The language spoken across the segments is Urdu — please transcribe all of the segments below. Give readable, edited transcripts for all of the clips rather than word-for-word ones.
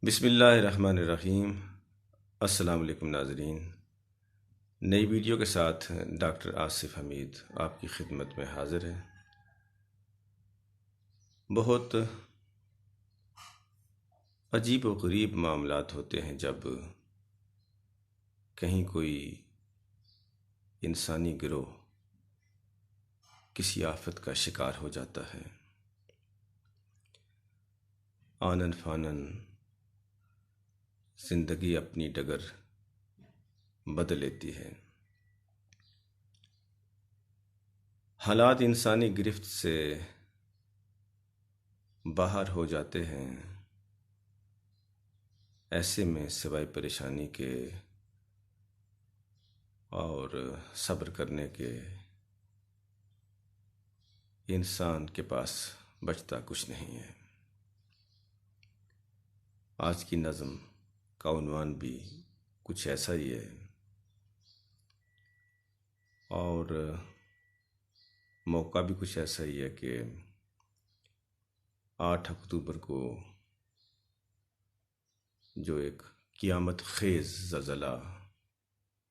بسم اللہ الرحمن الرحیم۔ السلام علیکم ناظرین، نئی ویڈیو کے ساتھ ڈاکٹر آصف حمید آپ کی خدمت میں حاضر ہے۔ بہت عجیب و غریب معاملات ہوتے ہیں جب کہیں کوئی انسانی گروہ کسی آفت کا شکار ہو جاتا ہے، آنن فانن زندگی اپنی ڈگر بدل لیتی ہے، حالات انسانی گرفت سے باہر ہو جاتے ہیں۔ ایسے میں سوائے پریشانی کے اور صبر کرنے کے انسان کے پاس بچتا کچھ نہیں ہے۔ آج کی نظم کا عنوان بھی کچھ ایسا ہی ہے، اور موقع بھی کچھ ایسا ہی ہے کہ 8 اکتوبر کو جو ایک قیامت خیز زلزلہ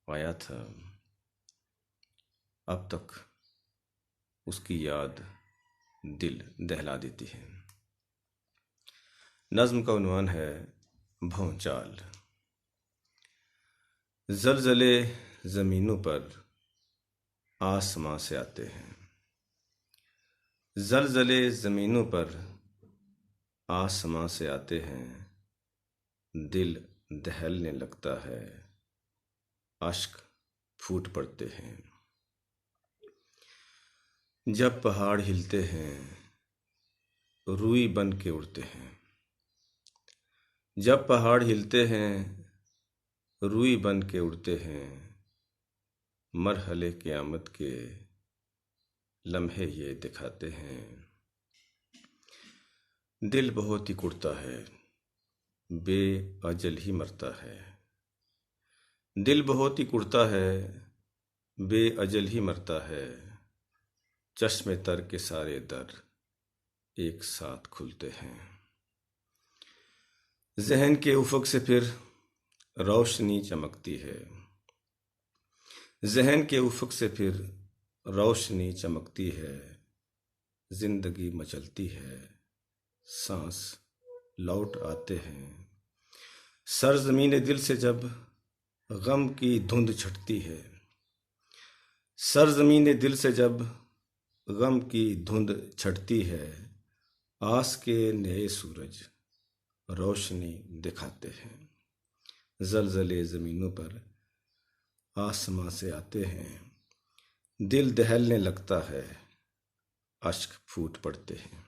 آیا تھا، اب تک اس کی یاد دل دہلا دیتی ہے۔ نظم کا عنوان ہے بھونچال۔ زلزلے زمینوں پر آسماں سے آتے ہیں، زلزلے زمینوں پر آسماں سے آتے ہیں، دل دہلنے لگتا ہے، اشک پھوٹ پڑتے ہیں۔ جب پہاڑ ہلتے ہیں روئی بن کے اڑتے ہیں، جب پہاڑ ہلتے ہیں روئی بن کے اڑتے ہیں، مرحلے قیامت کے لمحے یہ دکھاتے ہیں۔ دل بہت ہی کڑتا ہے، بے اجل ہی مرتا ہے، دل بہت ہی کڑتا ہے، بے اجل ہی مرتا ہے، چشم تر کے سارے در ایک ساتھ کھلتے ہیں۔ ذہن کے افق سے پھر روشنی چمکتی ہے، ذہن کے افق سے پھر روشنی چمکتی ہے، زندگی مچلتی ہے، سانس لوٹ آتے ہیں۔ سرزمین دل سے جب غم کی دھند چھٹتی ہے، سرزمین دل سے جب غم کی دھند چھٹتی ہے، آس کے نئے سورج روشنی دکھاتے ہیں۔ زلزلے زمینوں پر آسماں سے آتے ہیں، دل دہلنے لگتا ہے، اشک پھوٹ پڑتے ہیں۔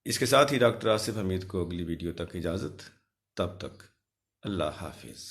اس کے ساتھ ہی ڈاکٹر آصف حمید کو اگلی ویڈیو تک اجازت، تب تک اللہ حافظ۔